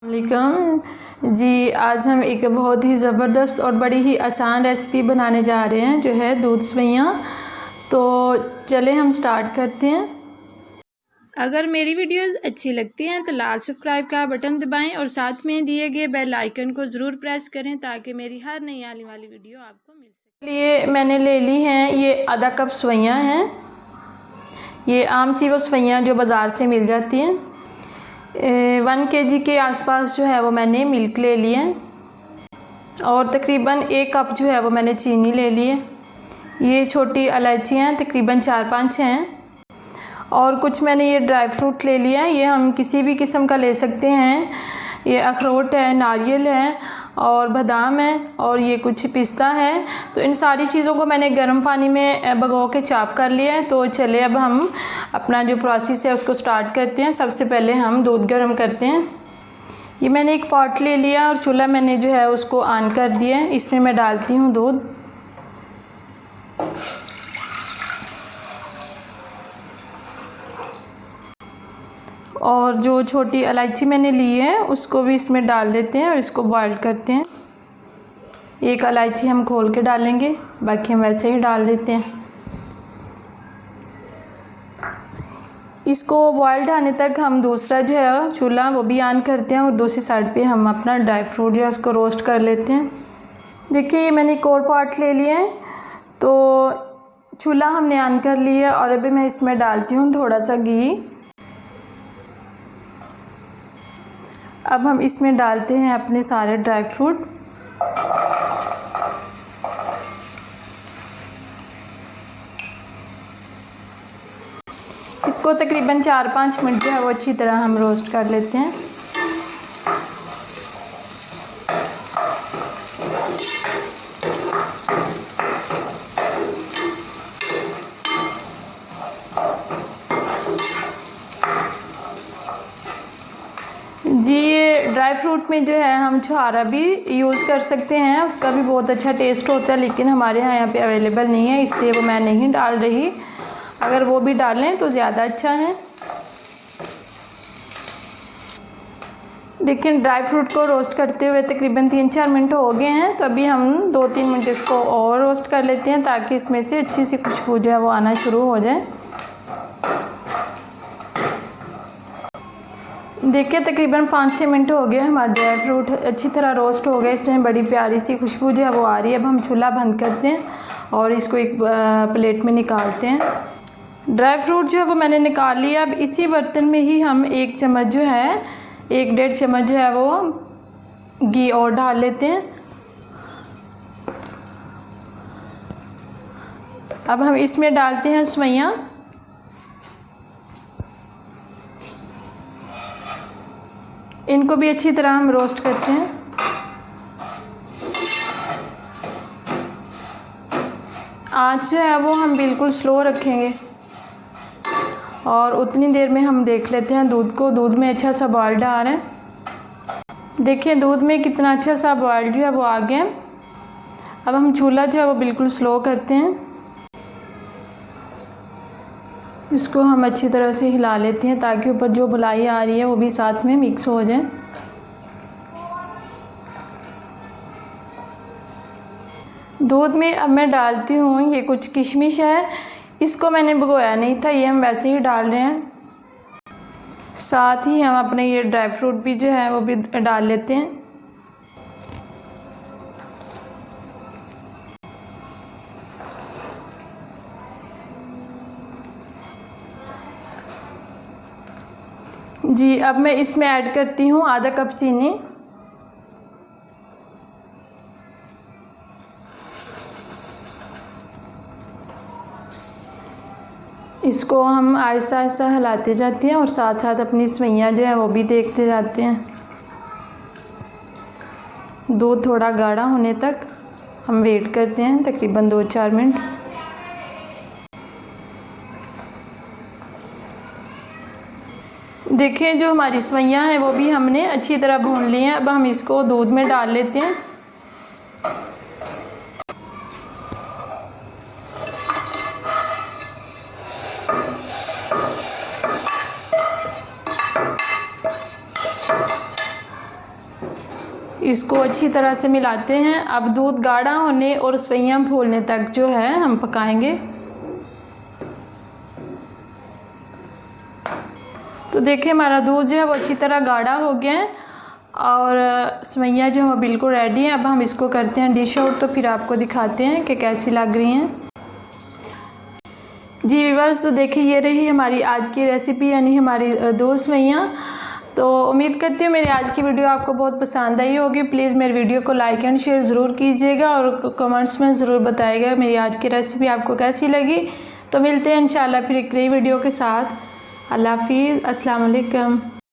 वालेकुम जी। आज हम एक बहुत ही ज़बरदस्त और बड़ी ही आसान रेसिपी बनाने जा रहे हैं, जो है दूध सेवइयाँ। तो चले हम स्टार्ट करते हैं। अगर मेरी वीडियोस अच्छी लगती हैं तो लाल सब्सक्राइब का बटन दबाएं और साथ में दिए गए बेल आइकन को ज़रूर प्रेस करें ताकि मेरी हर नई आने वाली वीडियो आपको मिल सके। लिए मैंने ले ली हैं ये आधा कप सेवइयाँ हैं। ये आम सी वो सेवइयाँ जो बाज़ार से मिल जाती हैं। 1 kg के आसपास जो है वो मैंने मिल्क ले लिए और तकरीबन 1 कप जो है वो मैंने चीनी ले ली है। ये छोटी इलायचियाँ तकरीबन 4-5 हैं और कुछ मैंने ये ड्राई फ्रूट ले लिया है। ये हम किसी भी किस्म का ले सकते हैं। ये अखरोट है, नारियल है और बादाम है और ये कुछ पिस्ता है। तो इन सारी चीज़ों को मैंने गर्म पानी में भिगो के चॉप कर लिया है। तो चले अब हम अपना जो प्रोसेस है उसको स्टार्ट करते हैं। सबसे पहले हम दूध गर्म करते हैं। ये मैंने एक पॉट ले लिया और चूल्हा मैंने जो है उसको ऑन कर दिया है। इसमें मैं डालती हूँ दूध। और जो छोटी इलायची मैंने ली है उसको भी इसमें डाल देते हैं और इसको बॉईल करते हैं। एक इलायची हम खोल के डालेंगे, बाकी हम वैसे ही डाल देते हैं। इसको बॉइल्ड आने तक हम दूसरा जो है चूल्हा वो भी ऑन करते हैं और दूसरी साइड पे हम अपना ड्राई फ्रूट जो है उसको रोस्ट कर लेते हैं। देखिए ये मैंने एक और पॉट ले लिया है। तो चूल्हा हमने ऑन कर लिया और अभी मैं इसमें डालती हूँ थोड़ा सा घी। अब हम इसमें डालते हैं अपने सारे ड्राई फ्रूट। इसको तकरीबन 4-5 मिनट जो है वो अच्छी तरह हम रोस्ट कर लेते हैं। जी ये ड्राई फ्रूट में जो है हम छुहारा भी यूज़ कर सकते हैं, उसका भी बहुत अच्छा टेस्ट होता है, लेकिन हमारे यहाँ पे अवेलेबल नहीं है, इसलिए वो मैं नहीं डाल रही। अगर वो भी डालें तो ज़्यादा अच्छा है। लेकिन ड्राई फ्रूट को रोस्ट करते हुए तकरीबन 3-4 मिनट हो गए हैं। तो अभी हम 2-3 मिनट इसको और रोस्ट कर लेते हैं ताकि इसमें से अच्छी सी खुशबू जो है वो आना शुरू हो जाए। देखिए तकरीबन 5-6 मिनट हो गए, हमारा ड्राई फ्रूट अच्छी तरह रोस्ट हो गए। इसमें बड़ी प्यारी सी खुशबू जो है वो आ रही है। अब हम चूल्हा बंद करते हैं और इसको एक प्लेट में निकालते हैं। ड्राई फ्रूट जो है वो मैंने निकाल लिया। अब इसी बर्तन में ही हम 1 चम्मच जो है 1-1.5 चम्मच जो है वो घी और डाल लेते हैं। अब हम इसमें डालते हैं सेवइयाँ। इनको भी अच्छी तरह हम रोस्ट करते हैं। आँच जो है वो हम बिल्कुल स्लो रखेंगे और उतनी देर में हम देख लेते हैं दूध को। दूध में अच्छा सा बॉइल्ड आ रहा है। देखिए दूध में कितना अच्छा सा बॉइल्ड जो है वो आ गया। अब हम चूल्हा जो है वो बिल्कुल स्लो करते हैं। इसको हम अच्छी तरह से हिला लेते हैं ताकि ऊपर जो बुलाई आ रही है वो भी साथ में मिक्स हो जाए। दूध में अब मैं डालती हूँ ये कुछ किशमिश है। इसको मैंने भिगोया नहीं था, ये हम वैसे ही डाल रहे हैं। साथ ही हम अपने ये ड्राई फ्रूट भी जो है वो भी डाल लेते हैं। जी अब मैं इसमें ऐड करती हूँ आधा कप चीनी। इसको हम आहिस्ता आहिस्ता हिलाते जाते हैं और साथ साथ अपनी सेवइयाँ जो है वो भी देखते जाते हैं। दूध थोड़ा गाढ़ा होने तक हम वेट करते हैं, तकरीबन 2-4 मिनट। देखिए जो हमारी सेवइयाँ हैं वो भी हमने अच्छी तरह भून ली हैं। अब हम इसको दूध में डाल लेते हैं। इसको अच्छी तरह से मिलाते हैं। अब दूध गाढ़ा होने और सेवइयां फूलने तक जो है हम पकाएंगे। तो देखिए हमारा दूध जो है वो अच्छी तरह गाढ़ा हो गया है और सेवइयां जो है वो बिल्कुल रेडी हैं। अब हम इसको करते हैं डिश आउट, तो फिर आपको दिखाते हैं कि कैसी लग रही हैं। जी व्यूअर्स, तो देखिए ये रही हमारी आज की रेसिपी, यानी हमारी दूध सेवइयां। तो उम्मीद करती हूँ मेरी आज की वीडियो आपको बहुत पसंद आई होगी। प्लीज़ मेरी वीडियो को लाइक एंड शेयर ज़रूर कीजिएगा और कमेंट्स में ज़रूर बताइएगा मेरी आज की रेसिपी आपको कैसी लगी। तो मिलते हैं इंशाल्लाह फिर एक नई वीडियो के साथ। अल्लाह हाफिज़, अस्सलाम वालेकुम।